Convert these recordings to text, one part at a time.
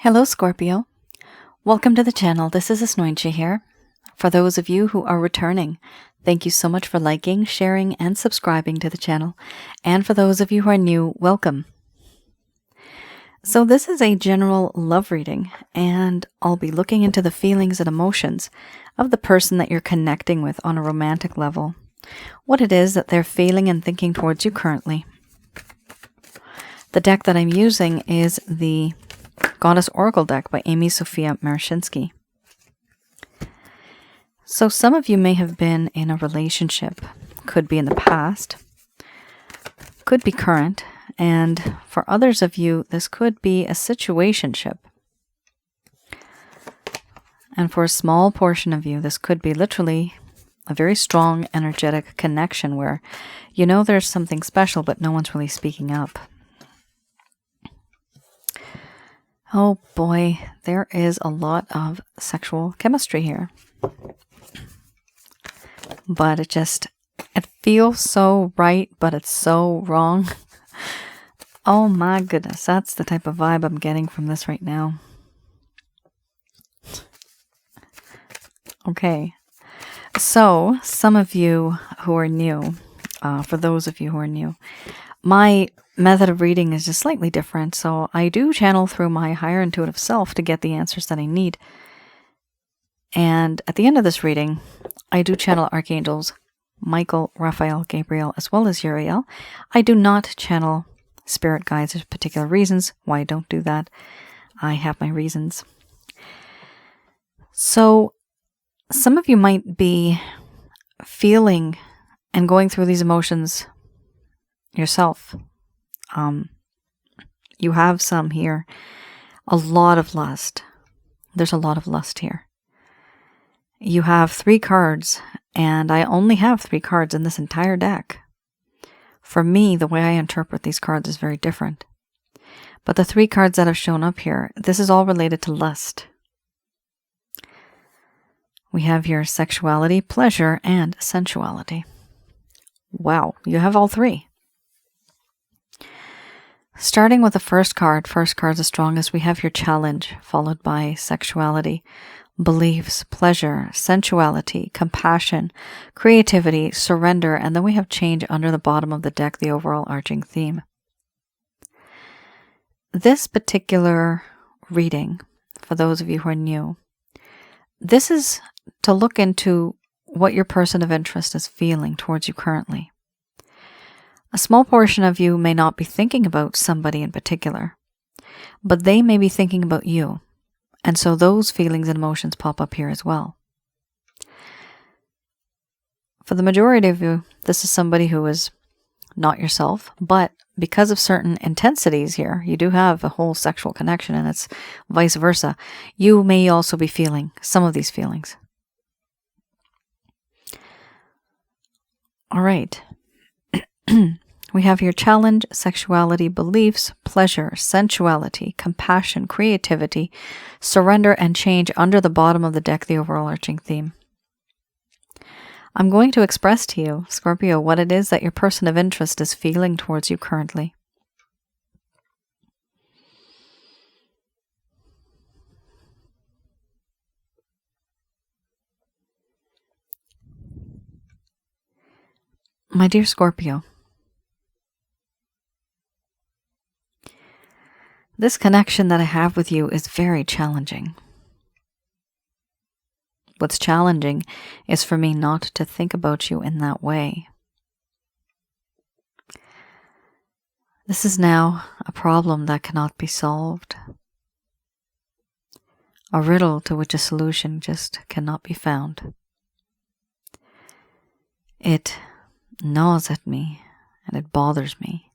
Hello, Scorpio. Welcome to the channel. This is Asnointia here. For those of you who are returning, thank you so much for liking, sharing, and subscribing to the channel. And for those of you who are new, welcome. So this is a general love reading, and I'll be looking into the feelings and emotions of the person that you're connecting with on a romantic level. What it is that they're feeling and thinking towards you currently. The deck that I'm using is the Goddess Oracle deck by Amy Sophia Marashinsky. So some of you may have been in a relationship, could be in the past, could be current, and for others of you, this could be a situationship. And for a small portion of you, this could be literally a very strong energetic connection where you know there's something special, but no one's really speaking up. Oh boy, there is a lot of sexual chemistry here. But it feels so right, but it's so wrong. Oh my goodness, that's the type of vibe I'm getting from this right now. Okay, so some of you who are new, for those of you who are new, my method of reading is just slightly different, so I do channel through my higher intuitive self to get the answers that I need. And at the end of this reading, I do channel archangels Michael, Raphael, Gabriel, as well as Uriel. I do not channel spirit guides. There's particular reasons why I don't do that. I have my reasons. So some of you might be feeling and going through these emotions yourself. You have some here. A lot of lust. There's a lot of lust here. You have 3 cards, and I only have 3 cards in this entire deck. For me, the way I interpret these cards is very different. But the 3 cards that have shown up here, this is all related to lust. We have here sexuality, pleasure, and sensuality. Wow, you have all 3. Starting with the first card is the strongest. We have your challenge, followed by sexuality, beliefs, pleasure, sensuality, compassion, creativity, surrender, and then we have change under the bottom of the deck, the overall arching theme. This particular reading, for those of you who are new, this is to look into what your person of interest is feeling towards you currently. A small portion of you may not be thinking about somebody in particular, but they may be thinking about you. And so those feelings and emotions pop up here as well. For the majority of you, this is somebody who is not yourself, but because of certain intensities here, you do have a whole sexual connection, and it's vice versa. You may also be feeling some of these feelings. All right. We have here challenge, sexuality, beliefs, pleasure, sensuality, compassion, creativity, surrender, and change under the bottom of the deck, the overall arching theme. I'm going to express to you, Scorpio, what it is that your person of interest is feeling towards you currently. My dear Scorpio, this connection that I have with you is very challenging. What's challenging is for me not to think about you in that way. This is now a problem that cannot be solved. A riddle to which a solution just cannot be found. It gnaws at me and it bothers me,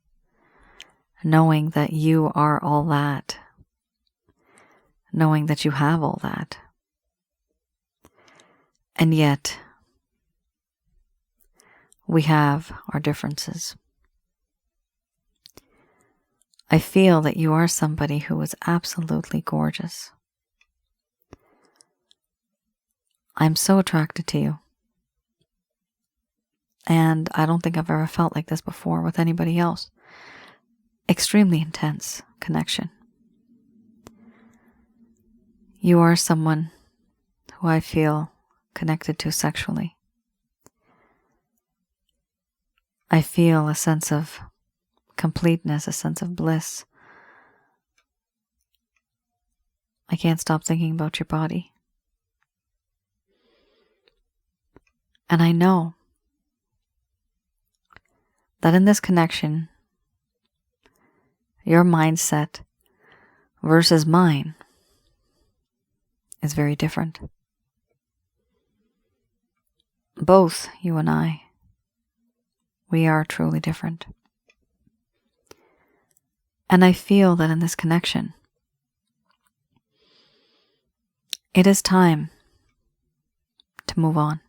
knowing that you are all that, knowing that you have all that. And yet, we have our differences. I feel that you are somebody who is absolutely gorgeous. I'm so attracted to you. And I don't think I've ever felt like this before with anybody else. Extremely intense connection. You are someone who I feel connected to sexually. I feel a sense of completeness, a sense of bliss. I can't stop thinking about your body. And I know that in this connection, your mindset versus mine is very different. Both you and I, we are truly different. And I feel that in this connection, it is time to move on.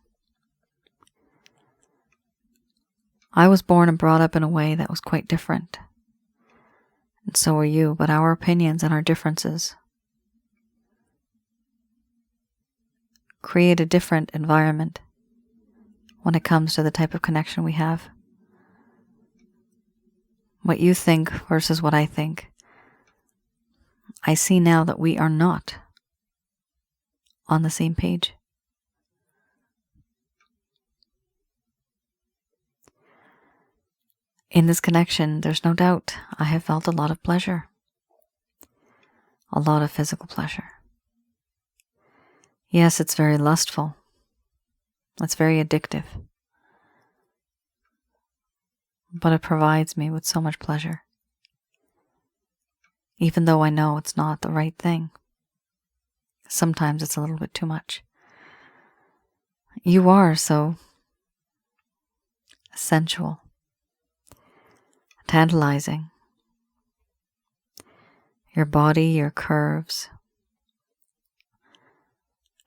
I was born and brought up in a way that was quite different. And so are you, but our opinions and our differences create a different environment when it comes to the type of connection we have. What you think versus what I think. I see now that we are not on the same page. In this connection, there's no doubt I have felt a lot of pleasure. A lot of physical pleasure. Yes, it's very lustful. It's very addictive. But it provides me with so much pleasure. Even though I know it's not the right thing. Sometimes it's a little bit too much. You are so sensual, tantalizing. Your body, your curves,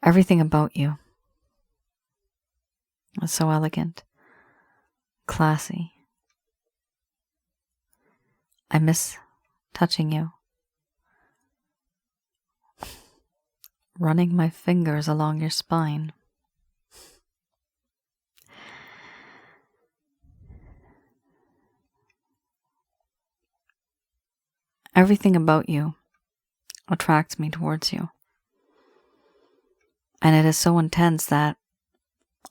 everything about you is so elegant, classy. I miss touching you, running my fingers along your spine. Everything about you attracts me towards you. And it is so intense that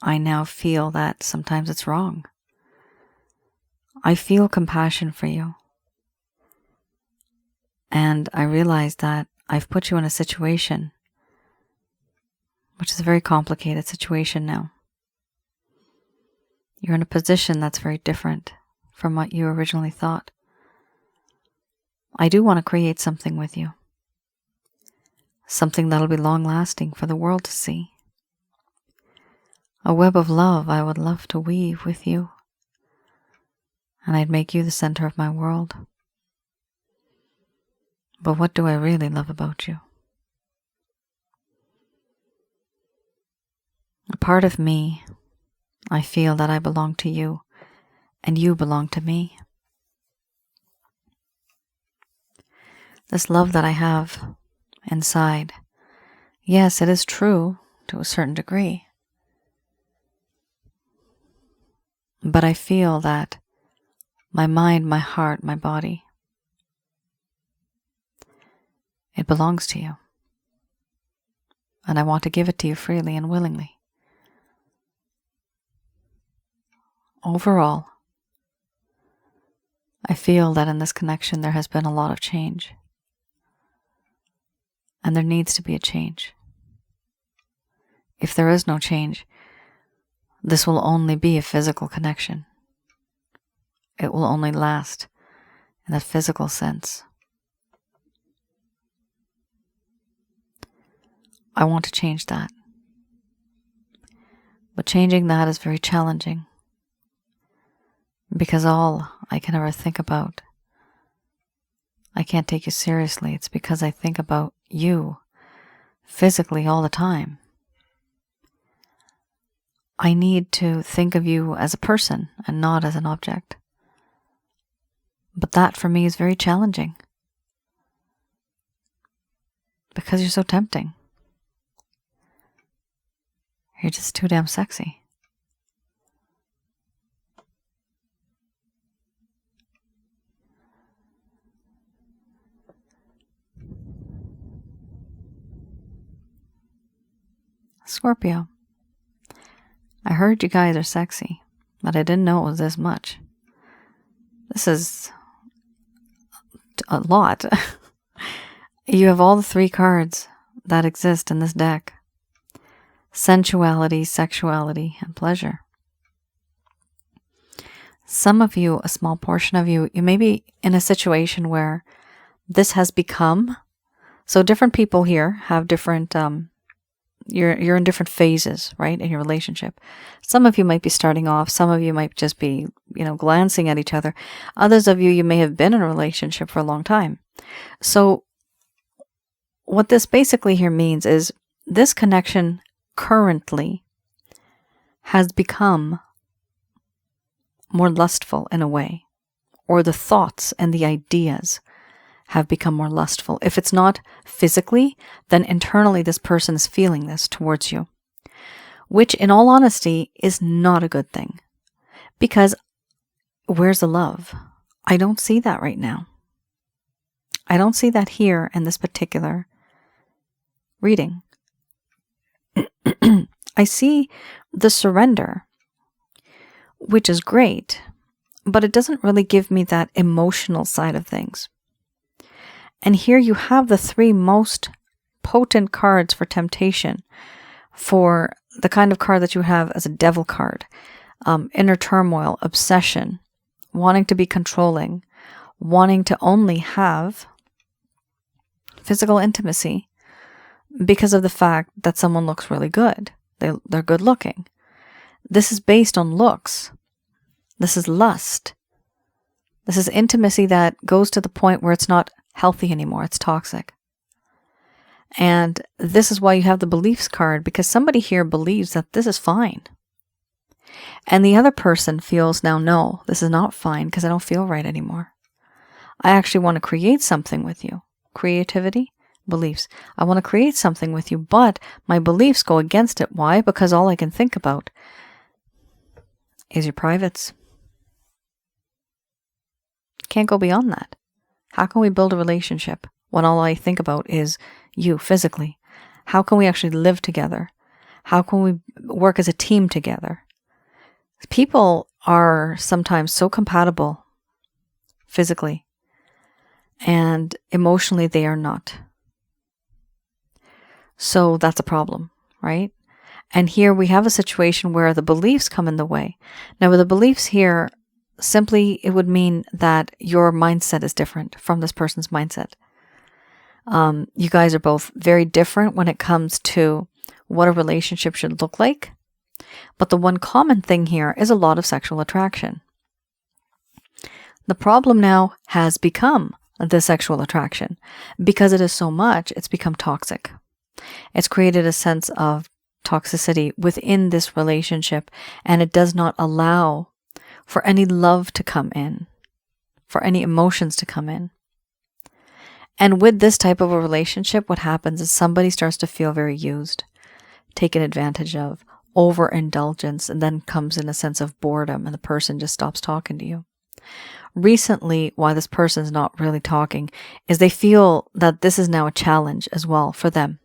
I now feel that sometimes it's wrong. I feel compassion for you. And I realize that I've put you in a situation, which is a very complicated situation now. You're in a position that's very different from what you originally thought. I do want to create something with you. Something that'll be long-lasting for the world to see. A web of love I would love to weave with you. And I'd make you the center of my world. But what do I really love about you? A part of me, I feel that I belong to you, and you belong to me. This love that I have inside, yes, it is true to a certain degree. But I feel that my mind, my heart, my body, it belongs to you. And I want to give it to you freely and willingly. Overall, I feel that in this connection there has been a lot of change. And there needs to be a change. If there is no change, this will only be a physical connection. It will only last in a physical sense. I want to change that. But changing that is very challenging. Because all I can ever think about, I can't take you seriously. It's because I think about you physically all the time. I need to think of you as a person and not as an object. But that for me is very challenging. Because you're so tempting. You're just too damn sexy. Scorpio. I heard you guys are sexy, but I didn't know it was this much. This is a lot. You have all the 3 cards that exist in this deck. Sensuality, sexuality, and pleasure. Some of you, a small portion of you, you may be in a situation where this has become, so different people here have different, you're in different phases, right, in your relationship. Some of you might be starting off, some of you might just be, glancing at each other. Others of you, you may have been in a relationship for a long time. So what this basically here means is this connection currently has become more lustful in a way, or the thoughts and the ideas have become more lustful. If it's not physically, then internally this person is feeling this towards you, which in all honesty is not a good thing, because where's the love? I don't see that right now. I don't see that here in this particular reading. I see the surrender, which is great, but it doesn't really give me that emotional side of things. And here you have the 3 most potent cards for temptation, for the kind of card that you have as a devil card. Inner turmoil, obsession, wanting to be controlling, wanting to only have physical intimacy because of the fact that someone looks really good. They're good looking. This is based on looks. This is lust. This is intimacy that goes to the point where it's not healthy anymore. It's toxic. And this is why you have the beliefs card, because somebody here believes that this is fine. And the other person feels now, no, this is not fine because I don't feel right anymore. I actually want to create something with you. Creativity, beliefs. I want to create something with you, but my beliefs go against it. Why? Because all I can think about is your privates. Can't go beyond that. How can we build a relationship when all I think about is you physically? How can we actually live together? How can we work as a team together? People are sometimes so compatible physically, and emotionally they are not. So that's a problem, right? And here we have a situation where the beliefs come in the way. Now with the beliefs here, simply it would mean that your mindset is different from this person's mindset. You guys are both very different when it comes to what a relationship should look like. But the one common thing here is a lot of sexual attraction. The problem now has become the sexual attraction. Because it is so much, it's become toxic. It's created a sense of toxicity within this relationship, and it does not allow for any love to come in, for any emotions to come in. And with this type of a relationship, what happens is somebody starts to feel very used, taken advantage of, overindulgence, and then comes in a sense of boredom, and the person just stops talking to you. Recently, why this person's not really talking is they feel that this is now a challenge as well for them.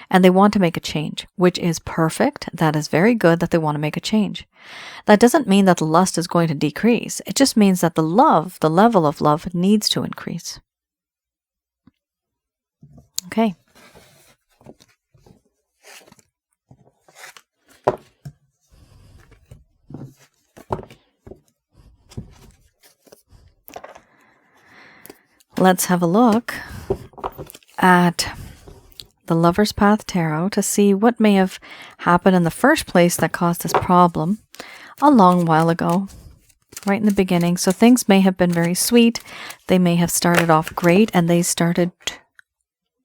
And they want to make a change, which is perfect. That is very good that they want to make a change. That doesn't mean that the lust is going to decrease. It just means that the love, the level of love, needs to increase. Okay. Let's have a look at the Lover's Path Tarot to see what may have happened in the first place that caused this problem a long while ago, right in the beginning. So things may have been very sweet. They may have started off great, and they started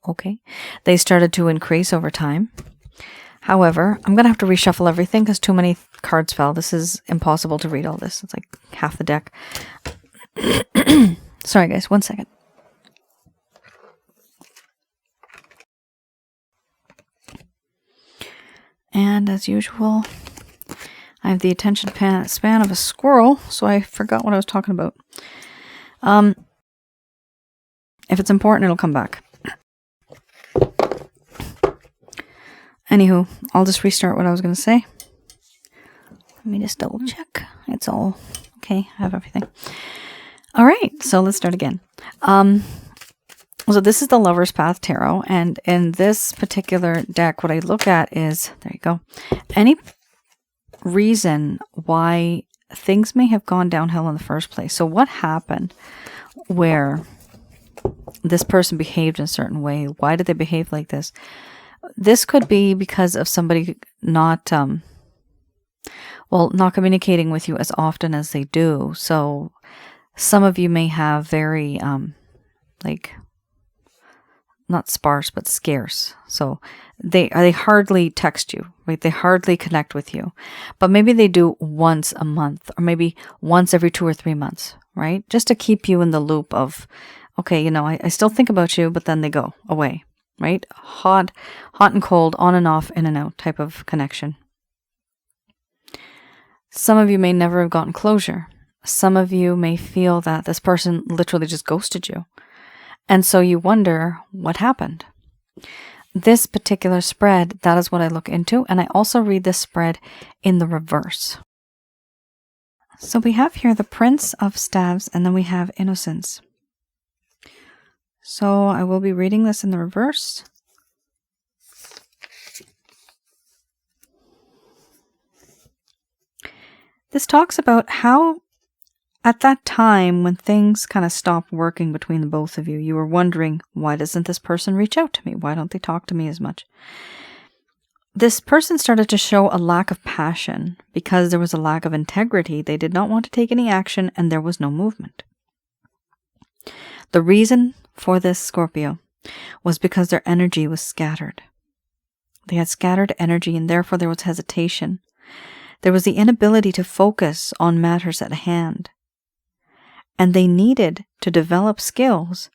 to increase over time. However, I'm going to have to reshuffle everything because too many cards fell. This is impossible to read all this. It's like half the deck. Sorry guys, 1 second. And as usual, I have the attention span of a squirrel, so I forgot what I was talking about. If it's important, it'll come back. Anywho, I'll just restart what I was going to say. Let me just double check. It's all okay. I have everything. All right, so let's start again. So this is the Lover's Path Tarot, and in this particular deck, what I look at is, there you go, any reason why things may have gone downhill in the first place. So what happened where this person behaved in a certain way? Why did they behave like this? This could be because of somebody not communicating with you as often as they do. So some of you may have very not sparse, but scarce. So they hardly text you, right? They hardly connect with you, but maybe they do once a month, or maybe once every 2 or 3 months, right? Just to keep you in the loop of, okay, I still think about you, but then they go away, right? Hot and cold, on and off, in and out type of connection. Some of you may never have gotten closure. Some of you may feel that this person literally just ghosted you. And so you wonder what happened. This particular spread, that is what I look into. And I also read this spread in the reverse. So we have here the Prince of Staves, and then we have Innocence. So I will be reading this in the reverse. This talks about how at that time when things kind of stopped working between the both of you, you were wondering, why doesn't this person reach out to me? Why don't they talk to me as much? This person started to show a lack of passion because there was a lack of integrity. They did not want to take any action, and there was no movement. The reason for this, Scorpio, was because their energy was scattered. They had scattered energy, and therefore there was hesitation. There was the inability to focus on matters at hand. And they needed to develop skills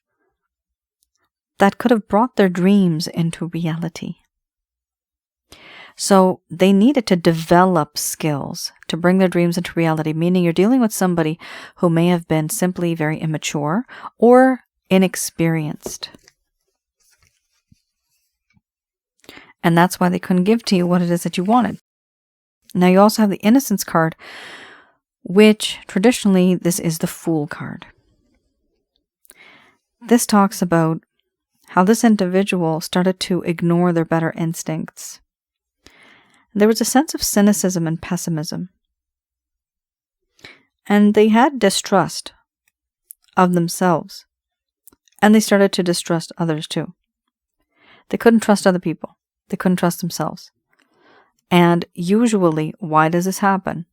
that could have brought their dreams into reality. So they needed to develop skills to bring their dreams into reality, meaning you're dealing with somebody who may have been simply very immature or inexperienced. And that's why they couldn't give to you what it is that you wanted. Now you also have the Innocence card, which traditionally this is the Fool card. This talks about how this individual started to ignore their better instincts. There was a sense of cynicism and pessimism. And they had distrust of themselves. And they started to distrust others too. They couldn't trust other people. They couldn't trust themselves. And usually, why does this happen?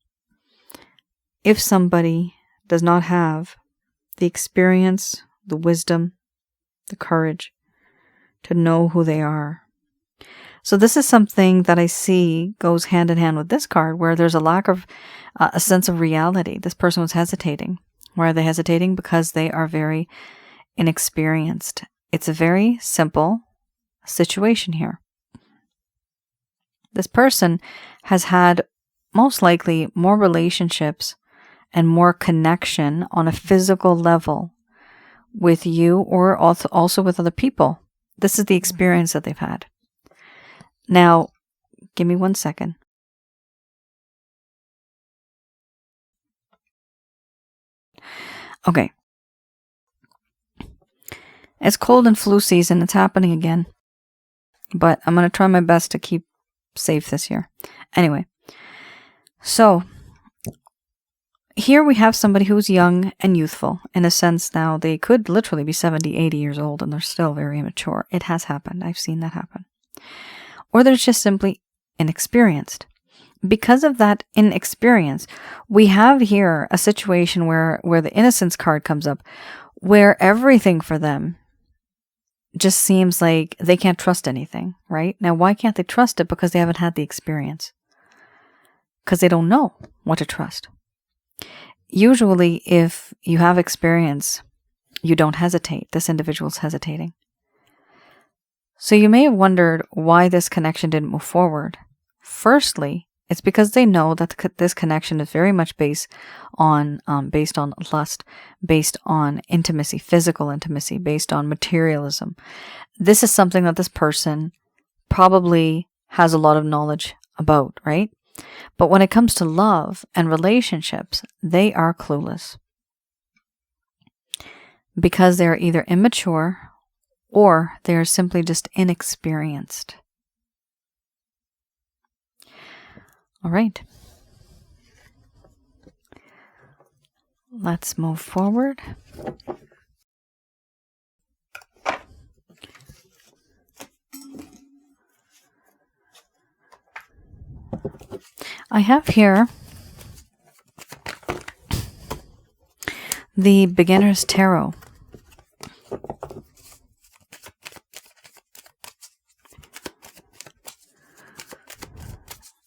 If somebody does not have the experience, the wisdom, the courage to know who they are. So this is something that I see goes hand in hand with this card, where there's a lack of a sense of reality. This person was hesitating. Why are they hesitating? Because they are very inexperienced. It's a very simple situation here. This person has had most likely more relationships and more connection on a physical level with you, or also with other people. This is the experience that they've had. Now, give me 1 second. Okay. It's cold and flu season. It's happening again. But I'm going to try my best to keep safe this year. Anyway. So, here we have somebody who's young and youthful. In a sense now, they could literally be 70, 80 years old and they're still very immature. It has happened. I've seen that happen. Or they're just simply inexperienced. Because of that inexperience, we have here a situation where the Innocence card comes up, where everything for them just seems like they can't trust anything, right? Now, why can't they trust it? Because they haven't had the experience. Because they don't know what to trust. Usually, if you have experience, you don't hesitate. This individual's hesitating. So you may have wondered why this connection didn't move forward. Firstly, it's because they know that this connection is very much based on lust, based on intimacy, physical intimacy, based on materialism. This is something that this person probably has a lot of knowledge about, right? But when it comes to love and relationships, they are clueless. Because they're either immature or they're simply just inexperienced. All right. Let's move forward. I have here the Beginner's Tarot.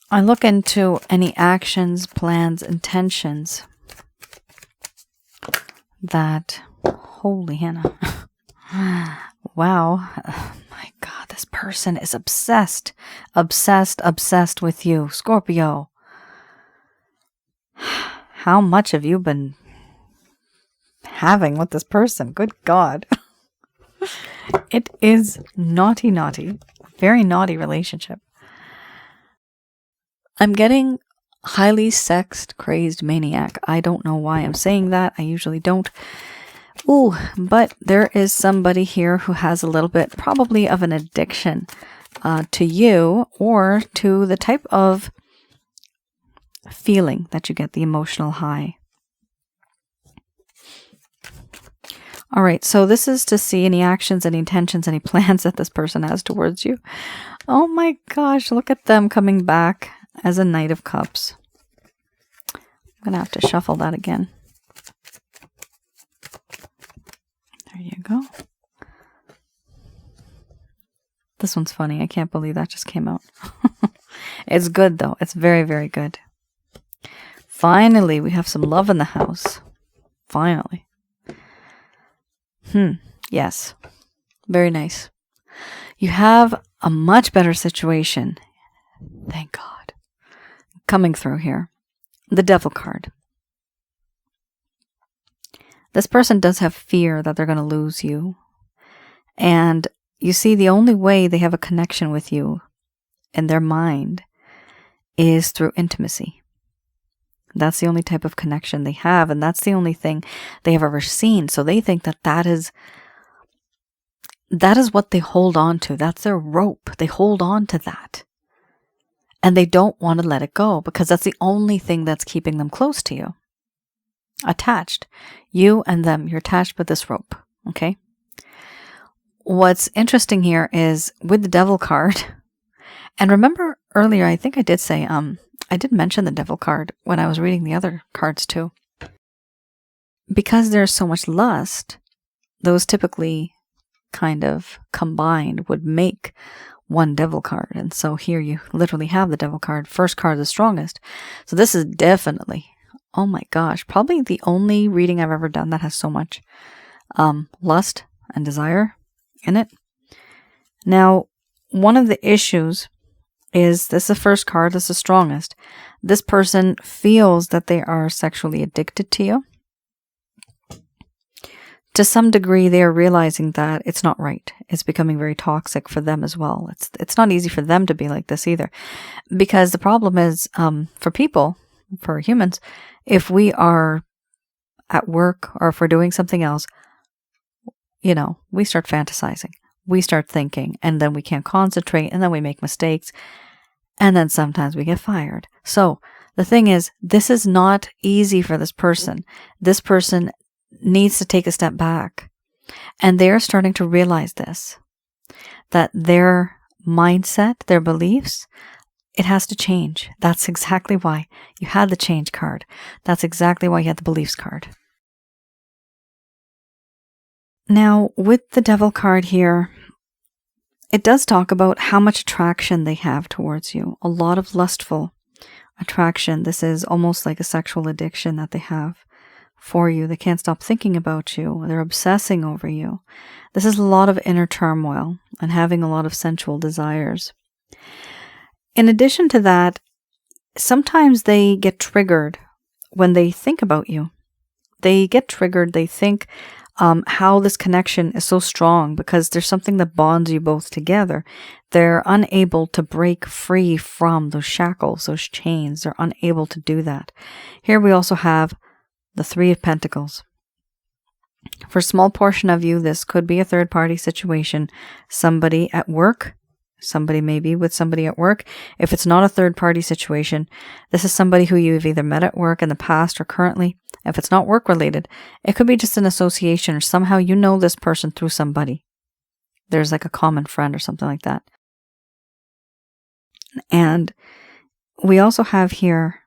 I look into any actions, plans, intentions that, holy Hannah, wow, oh my God, this person is obsessed with you, Scorpio. How much have you been having with this person? Good God. It is naughty, very naughty relationship. I'm getting highly sex-crazed maniac. I don't know why I'm saying that. I usually don't. Ooh, but there is somebody here who has a little bit probably of an addiction to you or to the type of feeling that you get, the emotional high. All right, so this is to see any actions, any intentions, any plans that this person has towards you. Oh my gosh, look at them coming back as a Knight of Cups. I'm going to have to shuffle that again. There you go. This one's funny. I can't believe that just came out. It's good though. It's very, very good. Finally, we have some love in the house. Finally. Yes. Very nice. You have a much better situation. Thank God. Coming through here. The Devil card. This person does have fear that they're going to lose you. And you see, the only way they have a connection with you in their mind is through intimacy. That's the only type of connection they have, and that's the only thing they have ever seen. So they think that that is what they hold on to. That's their rope. They hold on to that. And they don't want to let it go because that's the only thing that's keeping them close to you. Attached. You and them, you're attached with this rope. Okay? What's interesting here is with the Devil card, and remember earlier, I think I did say, I did mention the Devil card when I was reading the other cards too. Because there's so much lust, those typically kind of combined would make one Devil card. And so here you literally have the Devil card. First card, the strongest. So this is definitely, oh my gosh, probably the only reading I've ever done that has so much lust and desire in it. Now, one of the issues is this is the first card, this is the strongest. This person feels that they are sexually addicted to you. To some degree, they are realizing that it's not right. It's becoming very toxic for them as well. It's not easy for them to be like this either. Because the problem is, for people, for humans, if we are at work or if we're doing something else, you know, we start fantasizing. We start thinking, and then we can't concentrate, and then we make mistakes, and then sometimes we get fired. So the thing is, this is not easy for this person. This person needs to take a step back, and they're starting to realize this, that their mindset, their beliefs, it has to change. That's exactly why you had the change card. That's exactly why you had the beliefs card. Now, with the Devil card here, it does talk about how much attraction they have towards you. A lot of lustful attraction. This is almost like a sexual addiction that they have for you. They can't stop thinking about you. They're obsessing over you. This is a lot of inner turmoil and having a lot of sensual desires. In addition to that, sometimes they get triggered when they think about you. They get triggered. They think how this connection is so strong, because there's something that bonds you both together. They're unable to break free from those shackles, those chains. They're unable to do that. Here we also have the Three of Pentacles. For a small portion of you, this could be a third-party situation. Somebody at work, somebody maybe with somebody at work. If it's not a third-party situation, this is somebody who you've either met at work in the past or currently. If it's not work-related, it could be just an association, or somehow you know this person through somebody. There's like a common friend or something like that. And we also have here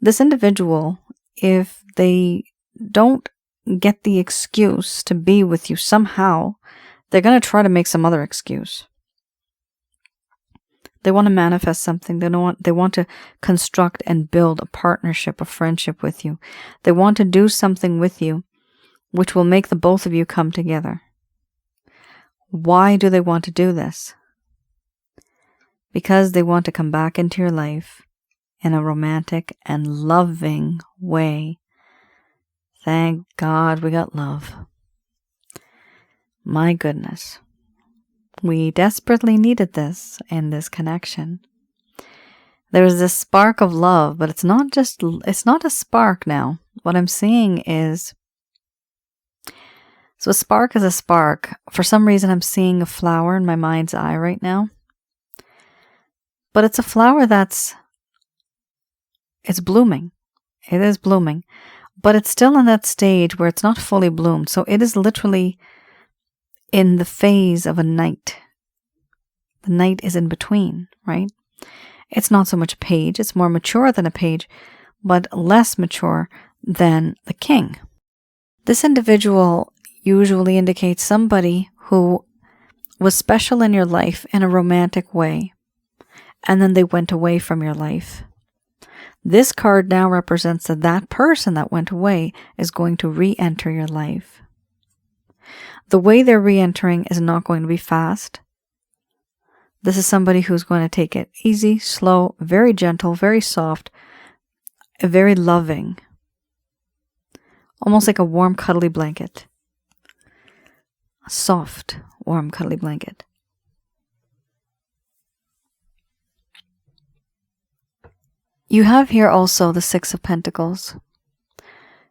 this individual, if they don't get the excuse to be with you somehow, they're going to try to make some other excuse. They want to manifest something. They want to construct and build a partnership, a friendship with you. They want to do something with you which will make the both of you come together. Why do they want to do this? Because they want to come back into your life in a romantic and loving way. Thank God we got love. My goodness. We desperately needed this in this connection. There was this spark of love, but it's not a spark now. What I'm seeing is, so a spark is a spark. For some reason, I'm seeing a flower in my mind's eye right now. But it's a flower it's blooming. It is blooming. But it's still in that stage where it's not fully bloomed. So it is literally in the phase of a night. The night is in between, right? It's not so much a page. It's more mature than a page, but less mature than the king. This individual usually indicates somebody who was special in your life in a romantic way, and then they went away from your life. This card now represents that person that went away is going to re-enter your life. The way they're re-entering is not going to be fast. This is somebody who's going to take it easy, slow, very gentle, very soft, very loving. Almost like a warm, cuddly blanket. A soft, warm, cuddly blanket. You have here also the Six of Pentacles.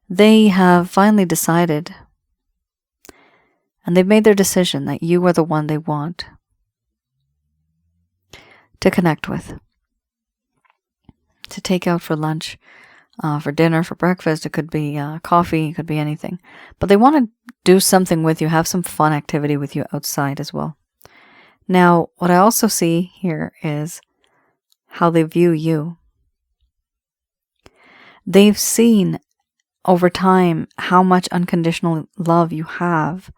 They have finally decided, and they've made their decision that you are the one they want to connect with, to take out for lunch, for dinner, for breakfast. It could be coffee, it could be anything. But they want to do something with you, have some fun activity with you outside as well. Now, what I also see here is how they view you. They've seen over time how much unconditional love you have,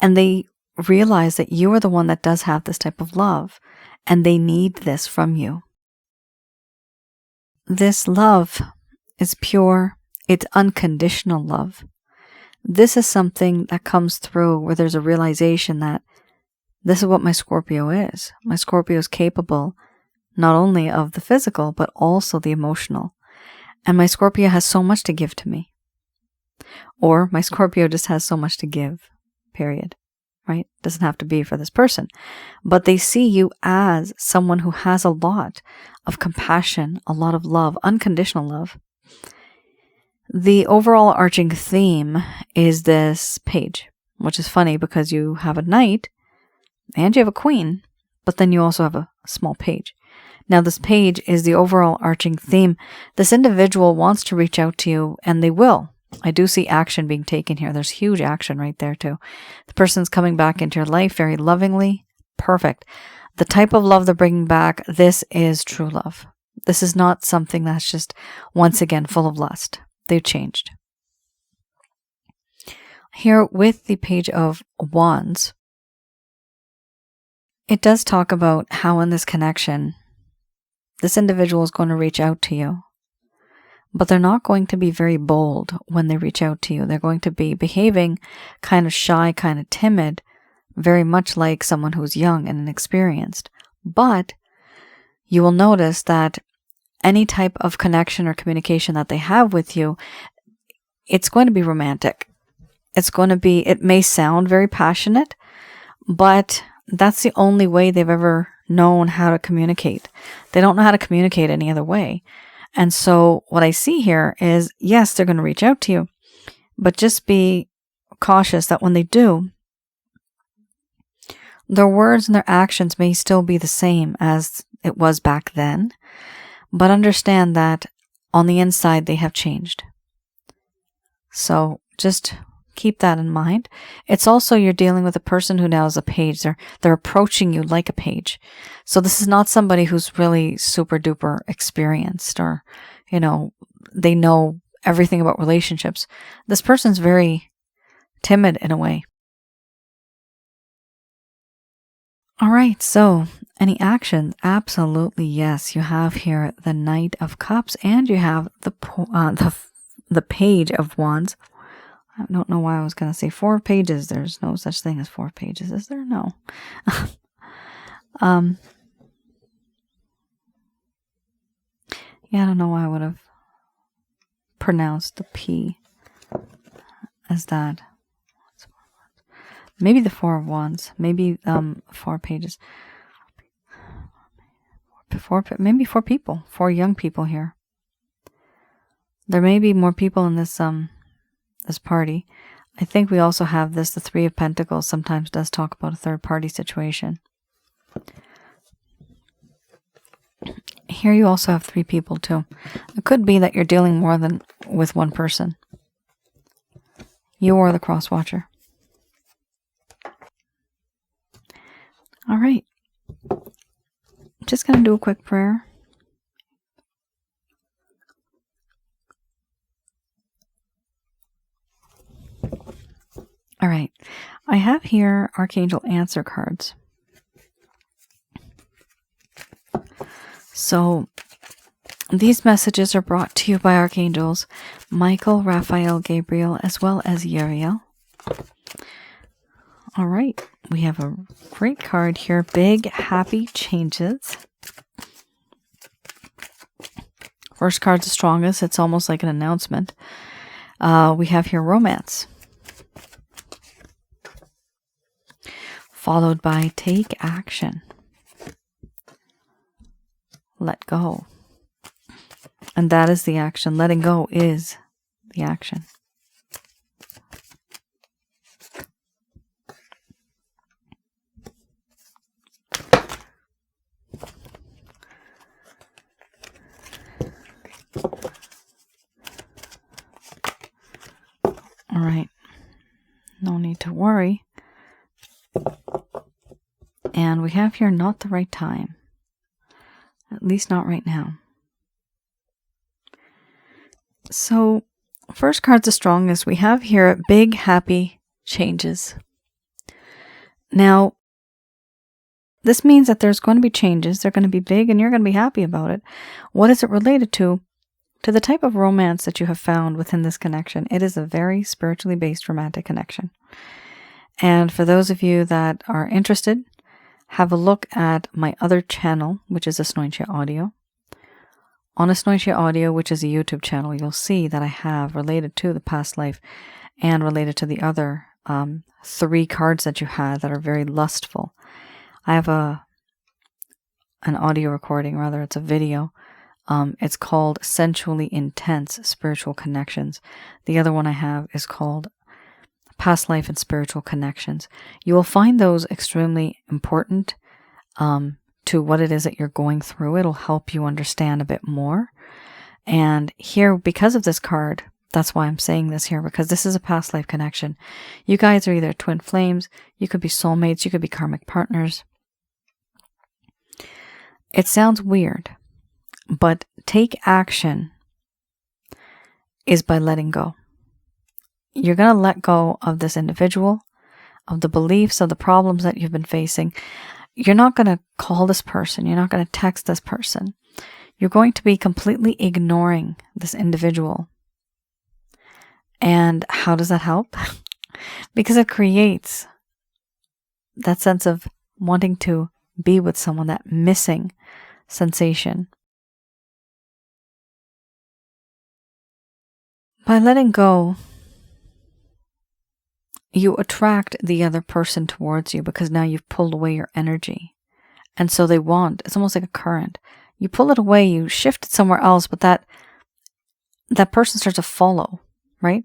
and they realize that you are the one that does have this type of love, and they need this from you. This love is pure, it's unconditional love. This is something that comes through where there's a realization that this is what my Scorpio is. My Scorpio is capable not only of the physical, but also the emotional. And my Scorpio has so much to give to me. Or my Scorpio just has so much to give, period. Right? Doesn't have to be for this person. But they see you as someone who has a lot of compassion, a lot of love, unconditional love. The overall arching theme is this page, which is funny because you have a knight and you have a queen, but then you also have a small page. Now this page is the overall arching theme. This individual wants to reach out to you, and they will. I do see action being taken here. There's huge action right there too. The person's coming back into your life very lovingly. Perfect. The type of love they're bringing back, this is true love. This is not something that's just, once again, full of lust. They've changed. Here with the Page of Wands, it does talk about how in this connection, this individual is going to reach out to you. But they're not going to be very bold when they reach out to you. They're going to be behaving kind of shy, kind of timid, very much like someone who's young and inexperienced. But you will notice that any type of connection or communication that they have with you, it's going to be romantic. It may sound very passionate, but that's the only way they've ever known how to communicate. They don't know how to communicate any other way. And so what I see here is, yes, they're going to reach out to you, but just be cautious that when they do, their words and their actions may still be the same as it was back then, but understand that on the inside they have changed. So just keep that in mind. It's also, you're dealing with a person who now is a page. They're approaching you like a page. So this is not somebody who's really super duper experienced, or, they know everything about relationships. This person's very timid in a way. All right, so any action? Absolutely yes. You have here the Knight of Cups, and you have the Page of Wands. I don't know why I was going to say 4 pages. There's no such thing as 4 pages, is there? No. Yeah, I don't know why I would have pronounced the P as that. Maybe the 4 of Wands. Maybe 4 pages. Maybe 4 people. 4 young people here. There may be more people in this party. I think we also have the 3 of Pentacles sometimes does talk about a third party situation. Here you also have 3 people too. It could be that you're dealing more than with one person. You are the cross watcher. All right. Just going to do a quick prayer. All right. I have here Archangel Answer cards. So these messages are brought to you by Archangels Michael, Raphael, Gabriel, as well as Uriel. All right. We have a great card here. Big, happy changes. First card's the strongest. It's almost like an announcement. We have here romance. Followed by take action. Let go. And that is the action. Letting go is the action. All right. No need to worry. And we have here not the right time. At least not right now. So, first card's the strongest. We have here big, happy changes. Now, this means that there's going to be changes. They're going to be big and you're going to be happy about it. What is it related to? To the type of romance that you have found within this connection. It is a very spiritually based romantic connection. And for those of you that are interested, have a look at my other channel, which is Asnointia Audio. On Asnointia Audio, which is a YouTube channel, you'll see that I have related to the past life and related to the other 3 cards that you had that are very lustful. I have an audio recording, rather it's a video. It's called Sensually Intense Spiritual Connections. The other one I have is called Past Life and Spiritual Connections. You will find those extremely important to what it is that you're going through. It'll help you understand a bit more. And here, because of this card, that's why I'm saying this here, because this is a past life connection. You guys are either twin flames, you could be soulmates, you could be karmic partners. It sounds weird, but take action is by letting go. You're going to let go of this individual, of the beliefs, of the problems that you've been facing. You're not going to call this person. You're not going to text this person. You're going to be completely ignoring this individual. And how does that help? Because it creates that sense of wanting to be with someone, that missing sensation. By letting go, you attract the other person towards you because now you've pulled away your energy. And so they want, it's almost like a current. You pull it away, you shift it somewhere else, but that person starts to follow, right?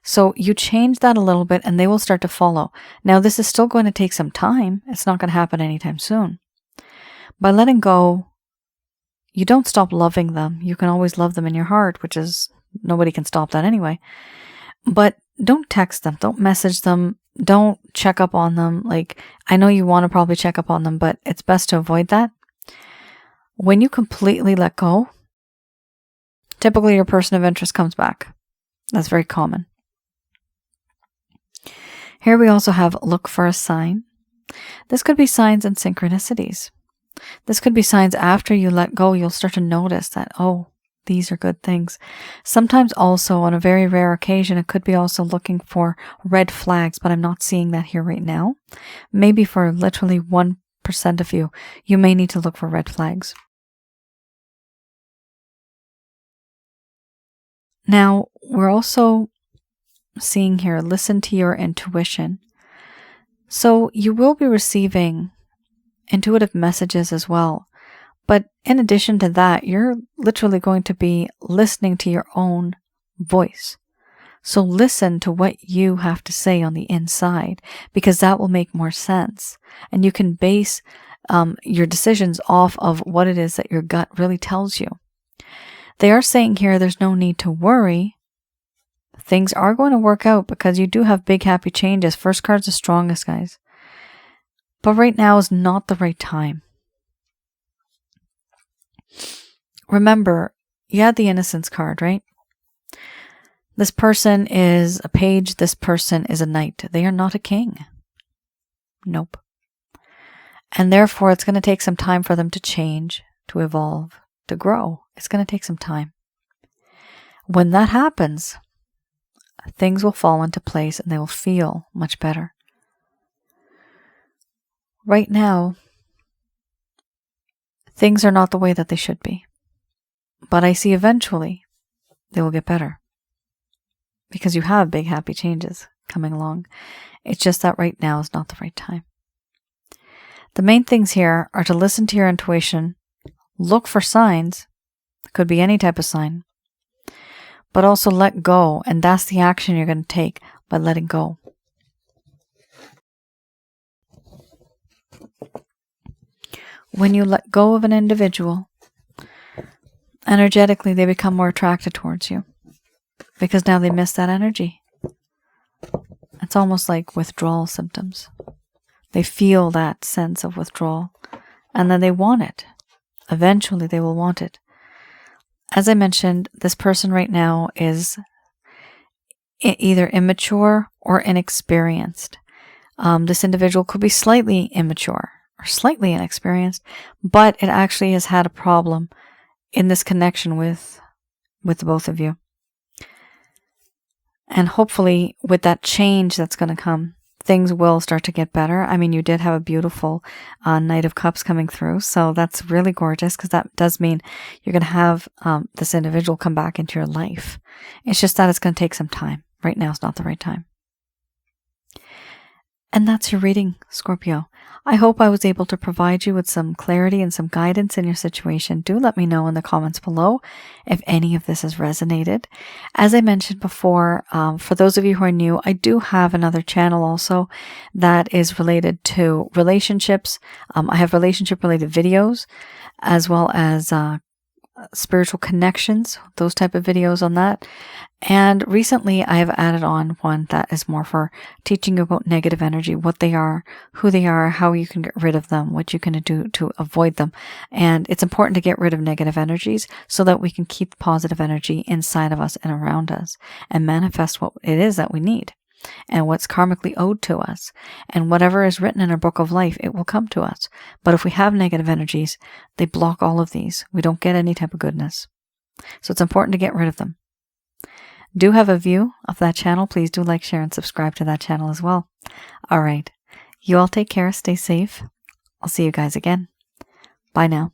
So you change that a little bit and they will start to follow. Now, this is still going to take some time. It's not going to happen anytime soon. By letting go, you don't stop loving them. You can always love them in your heart, which is, nobody can stop that anyway. But don't text them. Don't message them. Don't check up on them. Like, I know you want to probably check up on them, but it's best to avoid that. When you completely let go, typically your person of interest comes back. That's very common. Here we also have look for a sign. This could be signs and synchronicities. This could be signs after you let go. You'll start to notice that, oh, these are good things. Sometimes also, on a very rare occasion, it could be also looking for red flags, but I'm not seeing that here right now. Maybe for literally 1% of you, you may need to look for red flags. Now, we're also seeing here, listen to your intuition. So you will be receiving intuitive messages as well. But in addition to that, you're literally going to be listening to your own voice. So listen to what you have to say on the inside, because that will make more sense. And you can base your decisions off of what it is that your gut really tells you. They are saying here there's no need to worry. Things are going to work out because you do have big happy changes. First card's the strongest, guys. But right now is not the right time. Remember, you had the Innocence card, right? This person is a page. This person is a knight. They are not a king. Nope. And therefore, it's going to take some time for them to change, to evolve, to grow. It's going to take some time. When that happens, things will fall into place and they will feel much better. Right now, things are not the way that they should be. But I see eventually they will get better. Because you have big happy changes coming along. It's just that right now is not the right time. The main things here are to listen to your intuition, look for signs. It could be any type of sign. But also let go, and that's the action you're going to take by letting go. When you let go of an individual, energetically they become more attracted towards you because now they miss that energy. It's almost like withdrawal symptoms. They feel that sense of withdrawal and then they want it. Eventually they will want it. As I mentioned, this person right now is either immature or inexperienced. This individual could be slightly immature or slightly inexperienced, but it actually has had a problem in this connection with the both of you. And hopefully with that change that's going to come, things will start to get better. I mean, you did have a beautiful Knight of Cups coming through, so that's really gorgeous because that does mean you're going to have this individual come back into your life. It's just that it's going to take some time. Right now is not the right time. And that's your reading, Scorpio. I hope I was able to provide you with some clarity and some guidance in your situation. Do let me know in the comments below if any of this has resonated. As I mentioned before, for those of you who are new, I do have another channel also that is related to relationships. I have relationship-related videos as well as spiritual connections, those type of videos on that. And recently I have added on one that is more for teaching you about negative energy, what they are, who they are, how you can get rid of them, what you can do to avoid them. And it's important to get rid of negative energies so that we can keep positive energy inside of us and around us and manifest what it is that we need and what's karmically owed to us. And whatever is written in our book of life, it will come to us. But if we have negative energies, they block all of these. We don't get any type of goodness. So it's important to get rid of them. Do have a view of that channel. Please do like, share, and subscribe to that channel as well. All right. You all take care. Stay safe. I'll see you guys again. Bye now.